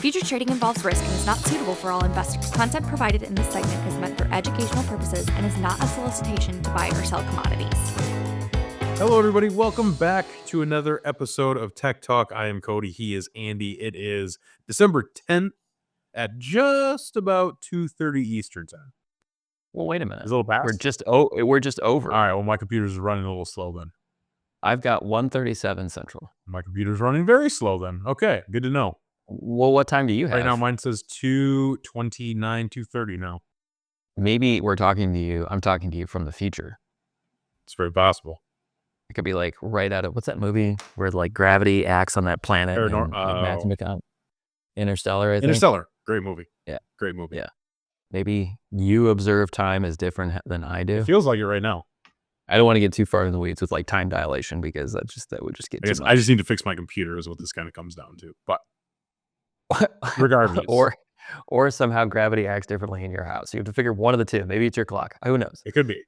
Futures trading involves risk and is not suitable for all investors. Content provided in this segment is meant for educational purposes and is not a solicitation to buy or sell commodities. Hello, everybody. Welcome back to another episode of Tech Talk. I am Cody. He is Andy. It is December 10th at just about 2:30 Eastern time. Well, wait a minute. Is it a little past? We're just over. All right. Well, my computer's running a little slow then. I've got 1:37 Central. My computer's running very slow then. Okay. Good to know. Well, what time do you have? Right now, mine says 2:29, 2:30 now. Maybe I'm talking to you from the future. It's very possible. It could be like right out of, what's that movie where like gravity acts on that planet? Matthew McConaughey. Interstellar, I think. Interstellar. Great movie. Yeah. Great movie. Yeah. Maybe you observe time as different than I do. It feels like it right now. I don't want to get too far in the weeds with like time dilation because that would just get too much. I just need to fix my computer is what this kind of comes down to. But regardless. or somehow gravity acts differently in your house. You have to figure one of the two. Maybe it's your clock. Who knows? It could be.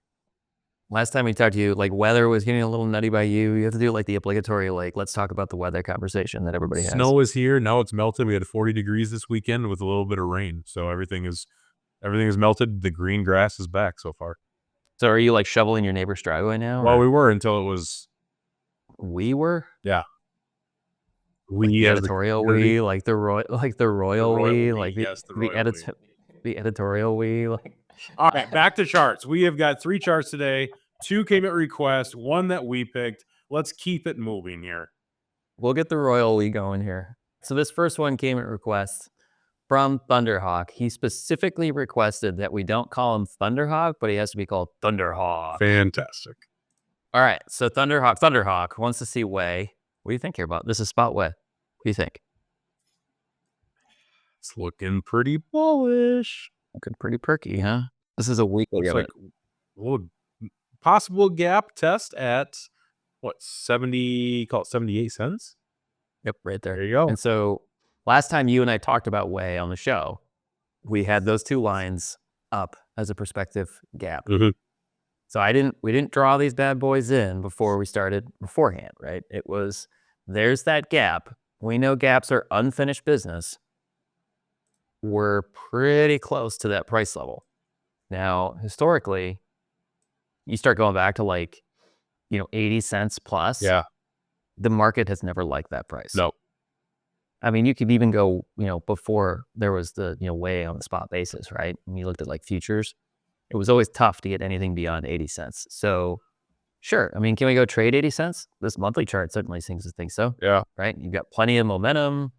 Last time we talked to you, like weather was getting a little nutty by you. You have to do like the obligatory, like, let's talk about the weather conversation that everybody has. Snow is here. Now it's melted. We had 40 degrees this weekend with a little bit of rain. So everything is melted. The green grass is back so far. So are you like shoveling your neighbor's driveway now? Well, we were until it was. We were? Yeah. The editorial we, like the royal we, like the editorial we, like. All right, back to charts. We have got 3 charts today. 2 came at request, 1 that we picked. Let's keep it moving here. We'll get the royal we going here. So this first one came at request from Thunderhawk. He specifically requested that we don't call him Thunderhawk, but he has to be called Thunderhawk. Fantastic. All right, so Thunderhawk wants to see Whey. What do you think here about this? Is spot Whey. What do you think? It's looking pretty bullish. Looking pretty perky, huh? This is a weekly. Looks like a little possible gap test at what, 78 cents? Yep, right there. There you go. And so last time you and I talked about Whey on the show, we had those 2 lines up as a perspective gap. Mm-hmm. So we didn't draw these bad boys in before we started beforehand, right? It was, there's that gap. We know gaps are unfinished business. We're pretty close to that price level. Now, historically, you start going back to like, 80 cents plus. Yeah. The market has never liked that price. No. I mean, you could even go, before there was the, Whey on the spot basis, right? When you looked at like futures, it was always tough to get anything beyond 80 cents. So sure. I mean, can we go trade 80 cents? This monthly chart certainly seems to think so. Yeah. Right. You've got plenty of momentum.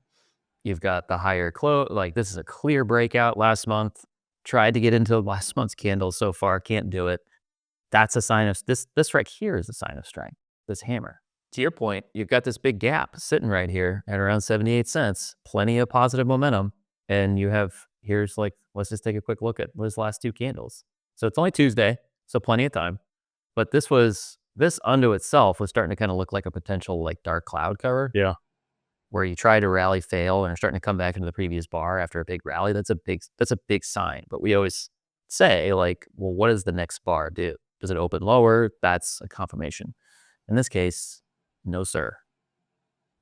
You've got the higher close. Like this is a clear breakout last month. Tried to get into last month's candle so far. Can't do it. That's a sign of this right here is a sign of strength. This hammer. To your point, you've got this big gap sitting right here at around 78 cents. Plenty of positive momentum. And you have, here's like, let's just take a quick look at those last 2 candles. So it's only Tuesday, so plenty of time. But this unto itself was starting to kind of look like a potential like dark cloud cover. Yeah. Where you try to rally, fail, and are starting to come back into the previous bar after a big rally. That's a big sign. But we always say like, well, what does the next bar do? Does it open lower? That's a confirmation. In this case, no, sir.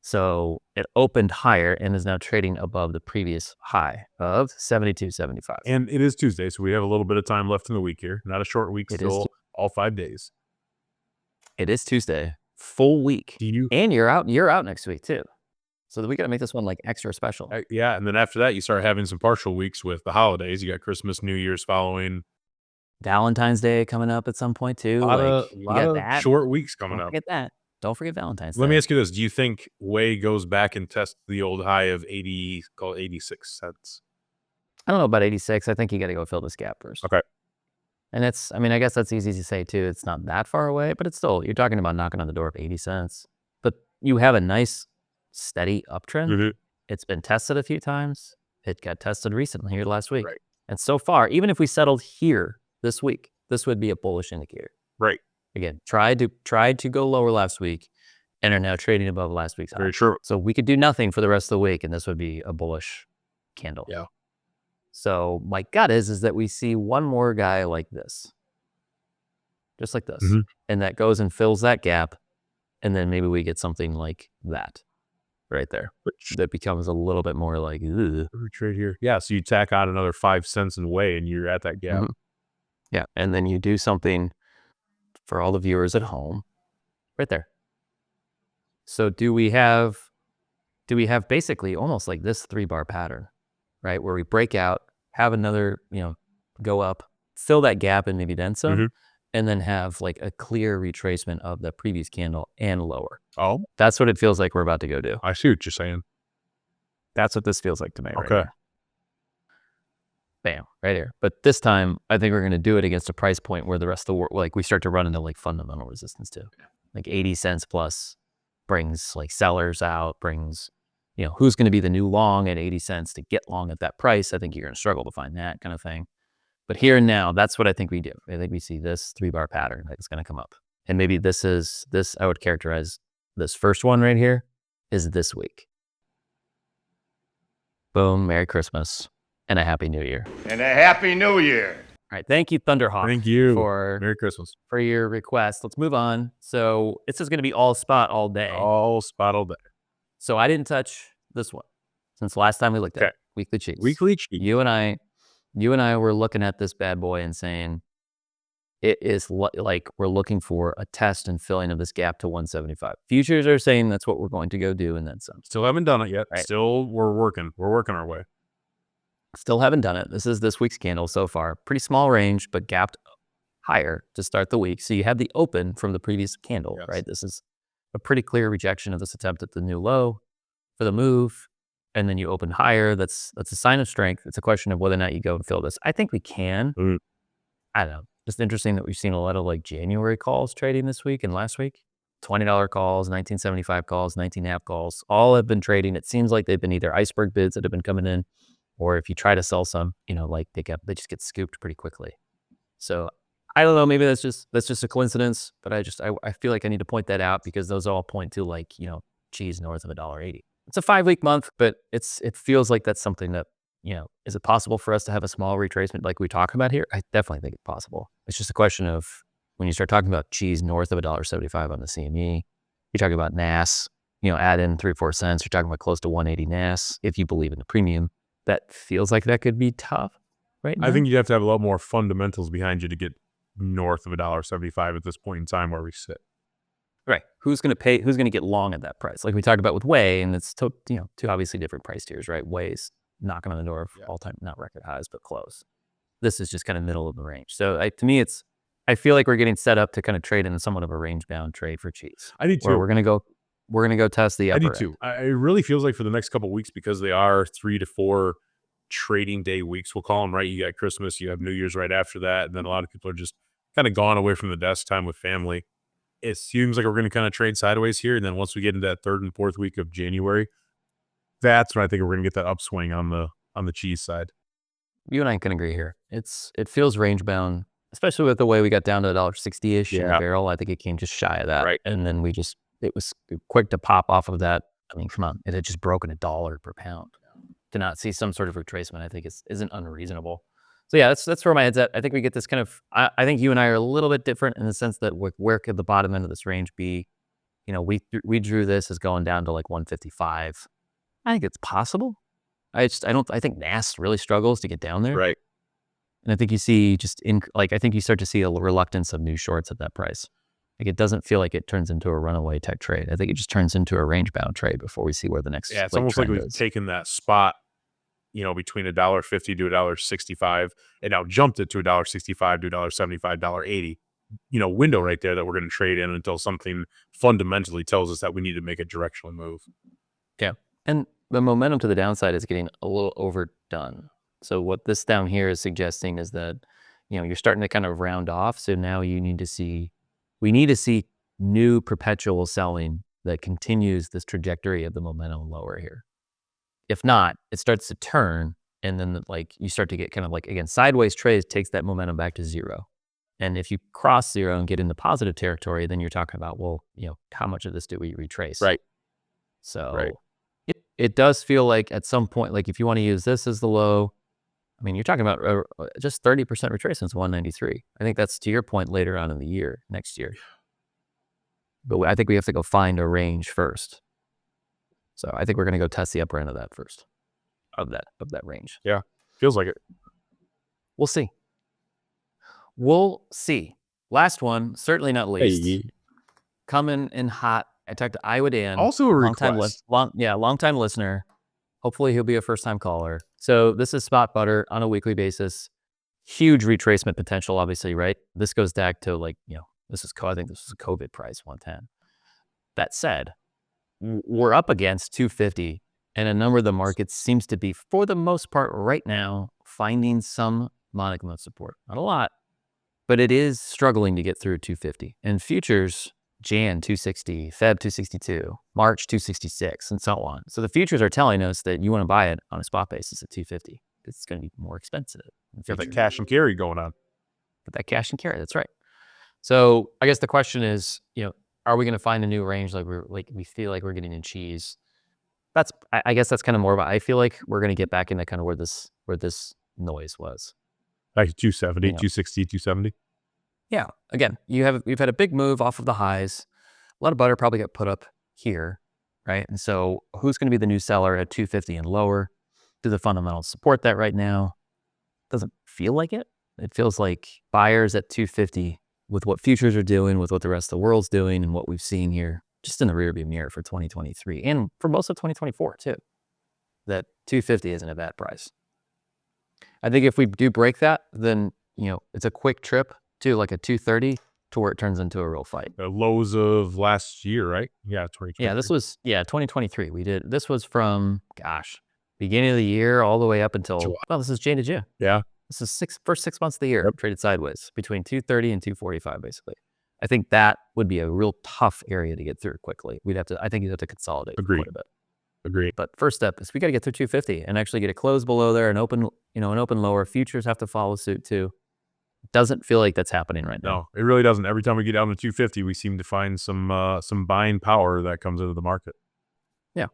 So it opened higher and is now trading above the previous high of 72.75. And it is Tuesday, so we have a little bit of time left in the week here. Not a short week, still all 5 days. It is Tuesday, full week. And you're out next week too. So we got to make this one like extra special. Yeah, and then after that, you start having some partial weeks with the holidays. You got Christmas, New Year's following. Valentine's Day coming up at some point too. A lot of short weeks coming up. Don't forget that. Don't forget Valentine's Day. Let me ask you this. Do you think Whey goes back and tests the old high of 86 cents? I don't know about 86. I think you got to go fill this gap first. Okay. And I guess that's easy to say too. It's not that far away, but it's still, you're talking about knocking on the door of 80 cents. But you have a nice steady uptrend. Mm-hmm. It's been tested a few times. It got tested recently here last week. Right. And so far, even if we settled here this week, this would be a bullish indicator. Right. Again, tried to go lower last week and are now trading above last week's high. Very true. So we could do nothing for the rest of the week and this would be a bullish candle. Yeah. So my gut is that we see one more guy like this. Just like this. Mm-hmm. And that goes and fills that gap. And then maybe we get something like that. right there. That becomes a little bit more like, ugh. Retrade here. Yeah, so you tack on another 5 cents in Whey and you're at that gap. Mhm. Yeah, and then you do something for all the viewers at home right there. So do we have basically almost like this 3-bar pattern, right? Where we break out, have another, go up, fill that gap and maybe then some, Mhm. and then have like a clear retracement of the previous candle and lower. Oh, That's what it feels like we're about to go do. I see what you're saying. That's what this feels like to me right Okay. here. Bam, right here. But this time, I think we're going to do it against a price point where the rest of the world, like we start to run into like fundamental resistance too. Like 80 cents plus brings like sellers out, brings, who's going to be the new long at 80 cents to get long at that price. I think you're going to struggle to find that kind of thing. But here and now, that's what I think we do. I think we see this 3-bar pattern that's going to come up. And maybe I would characterize this first one right here is this week. Boom, Merry Christmas and a Happy New Year. And a Happy New Year. All right, thank you, Thunderhawk. Thank you. for Merry Christmas. your request. Let's move on. So this is going to be all spot all day. All spot all day. So I didn't touch this one since last time we looked at Okay. it. Weekly cheese. Weekly cheese. You and I were looking at this bad boy and saying it is like we're looking for a test and filling of this gap to 175. Futures are saying that's what we're going to go do and then some. Still haven't done it yet. Right. Still, we're working our way. Still haven't done it. This is this week's candle so far. Pretty small range, but gapped higher to start the week. So you have the open from the previous candle, Yes. right? This is a pretty clear rejection of this attempt at the new low for the move. And then you open higher. That's a sign of strength. It's a question of whether or not you go and fill this. I think we can. Mm. I don't know. Just interesting that we've seen a lot of like January calls trading this week and last week. $20 calls, 1975 calls, 19.5 calls, all have been trading. It seems like they've been either iceberg bids that have been coming in, or if you try to sell some, like they just get scooped pretty quickly. So I don't know, maybe that's just a coincidence, but I feel like I need to point that out because those all point to like, cheese north of $1.80. It's a 5-week month, but it feels like that's something that, is it possible for us to have a small retracement like we talk about here? I definitely think it's possible. It's just a question of when you start talking about cheese north of $1.75 on the CME, you're talking about NAS, add in 3-4 cents, you're talking about close to 180 NAS. If you believe in the premium, that feels like that could be tough right now. I think you'd have to have a lot more fundamentals behind you to get north of $1.75 at this point in time where we sit. Right. Who's going to get long at that price? Like we talked about with Whey, and it's two obviously different price tiers, right? Whey's knocking on the door of all-time, not record highs, but close. This is just kind of middle of the range. So to me, I feel like we're getting set up to kind of trade in somewhat of a range-bound trade for cheese. I need to. Where we're going to go test the upper I need to. It really feels like for the next couple of weeks, because they are 3 to 4 trading day weeks, we'll call them, right? You got Christmas, you have New Year's right after that, and then a lot of people are just kind of gone away from the desk, time with family. It seems like we're going to kind of trade sideways here, and then once we get into that 3rd and 4th week of January, that's when I think we're going to get that upswing on the cheese side. You and I can agree here. It feels range bound, especially with the way we got down to $1.60-ish in a barrel. I think it came just shy of that, right? And then it was quick to pop off of that. I mean, come on, it had just broken $1 per pound. To not see some sort of retracement, I think isn't unreasonable. So yeah, that's where my head's at. I think we get this kind of. I think you and I are a little bit different in the sense that where could the bottom end of this range be? We drew this as going down to like 155. I think it's possible. I think NAS really struggles to get down there. Right. And I think you see I think you start to see a reluctance of new shorts at that price. Like it doesn't feel like it turns into a runaway tech trade. I think it just turns into a range bound trade before we see where the next. Yeah, it's almost like we've taken that spot, between $1.50 to $1.65, and now jumped it to $1.65 to $1.75, $1.80, window right there that we're going to trade in until something fundamentally tells us that we need to make a directional move. Yeah. And the momentum to the downside is getting a little overdone. So what this down here is suggesting is that, you're starting to kind of round off. So now we need to see new perpetual selling that continues this trajectory of the momentum lower here. If not, it starts to turn, and then you start to get kind of like, again, sideways trades takes that momentum back to zero. And if you cross zero and get into positive territory, then you're talking about, well, how much of this do we retrace? Right. So right. It does feel like at some point, like if you want to use this as the low, I mean, you're talking about just 30% retracement is 193. I think that's to your point later on in the year, next year. But I think we have to go find a range first. So I think we're going to go test the upper end of that first, of that range. Yeah, feels like it. We'll see. We'll see. Last one, certainly not least. Hey, Coming in hot. I talked to Iowa Dan. also a request. Long-time listener. Hopefully he'll be a first-time caller. So this is spot butter on a weekly basis. Huge retracement potential, obviously, right? This goes back to I think this was a COVID price, 110. That said, we're up against 250, and a number of the markets seems to be, for the most part right now, finding some modicum of support. Not a lot, but it is struggling to get through 250. And futures, Jan 260, Feb 262, March 266, and so on. So the futures are telling us that you want to buy it on a spot basis at 250. It's going to be more expensive. Got that cash and carry going on. But that cash and carry, that's right. So I guess the question is, are we going to find a new range we feel like we're getting in cheese? I guess that's kind of more of I feel like we're going to get back into kind of where this noise was. Like 270, 260, 270. Yeah. Again, we've had a big move off of the highs. A lot of butter probably got put up here, right? And so who's going to be the new seller at 250 and lower? Do the fundamentals support that right now? Doesn't feel like it. It feels like buyers at 250 with what futures are doing, with what the rest of the world's doing, and what we've seen here just in the rearview mirror for 2023 and for most of 2024 too, that 250 isn't a bad price. I think if we do break that, then it's a quick trip to like a 230 to where it turns into a real fight. The lows of last year, right? Yeah, 2023. Yeah, this was 2023. This was from beginning of the year all the way up until July. Well, this is June to June. Yeah. This is first 6 months of the year. Traded sideways between 230 and 245, basically. I think that would be a real tough area to get through quickly. I think you'd have to consolidate quite a bit. Agreed. But first step is we got to get through 250 and actually get it closed below there and open lower. Futures have to follow suit too. Doesn't feel like that's happening right now. No, it really doesn't. Every time we get down to 250, we seem to find some buying power that comes into the market. Yeah.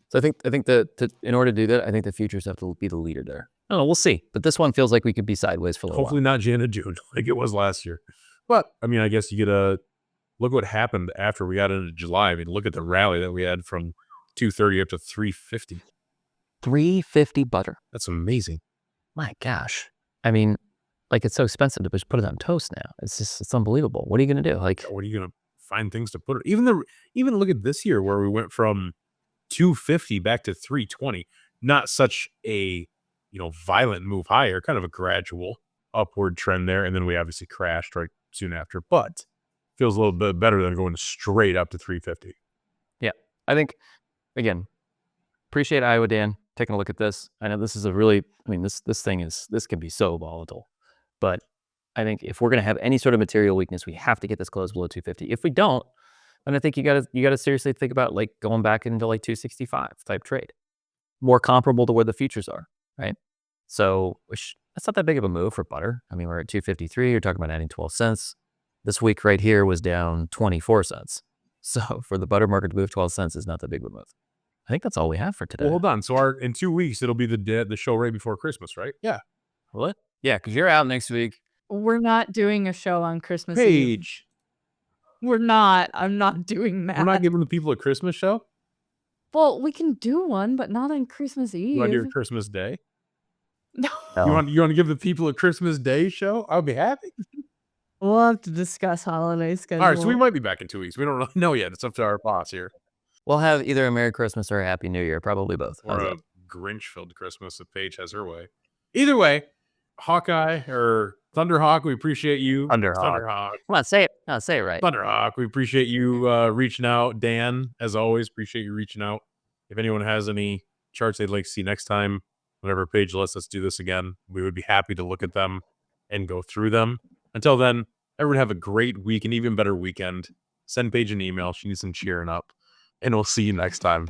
So I think that in order to do that, I think the futures have to be the leader there. I don't know, we'll see. But this one feels like we could be sideways for a little Hopefully not Jan to June like it was last year. But I mean, I guess you get look what happened after we got into July. I mean, look at the rally that we had from 230 up to 350. 350 butter. That's amazing. My gosh. I mean, it's so expensive to just put it on toast now. It's unbelievable. What are you going to do? What are you going to find things to put it? Even look at this year where we went from 250 back to 320. Not such a violent move higher, kind of a gradual upward trend there, and then we obviously crashed right soon after. But feels a little bit better than going straight up to 350. Yeah, I think again, appreciate Iowa Dan taking a look at this. I know this is this can be so volatile, but I think if we're going to have any sort of material weakness, we have to get this closed below 250. If we don't, then I think you got to seriously think about going back into 265 type trade, more comparable to where the futures are, right? So that's not that big of a move for butter. I mean, we're at 253. You're talking about adding 12 cents. This week right here was down 24 cents. So for the butter market to move 12 cents is not that big of a move. I think that's all we have for today. Well, hold on. So in 2 weeks, it'll be the show right before Christmas, right? Yeah. What? Yeah, because you're out next week. We're not doing a show on Christmas Eve. Paige. We're not. I'm not doing that. We're not giving the people a Christmas show? Well, we can do one, but not on Christmas Eve. You want to do a Christmas Day? No. You want to give the people a Christmas Day show? I'll be happy. We'll have to discuss holiday schedule. All right, so we might be back in 2 weeks. We don't really know yet. It's up to our boss here. We'll have either a Merry Christmas or a Happy New Year. Probably both. Or a Grinch-filled Christmas if Paige has her way. Either way, Hawkeye or Thunderhawk, we appreciate you. Thunderhawk. Come on, say it. No, say it right. Thunderhawk, we appreciate you reaching out. Dan, as always, appreciate you reaching out. If anyone has any charts they'd like to see next time, whenever Paige lets us do this again, we would be happy to look at them and go through them. Until then, everyone have a great week, an even better weekend. Send Paige an email. She needs some cheering up. And we'll see you next time.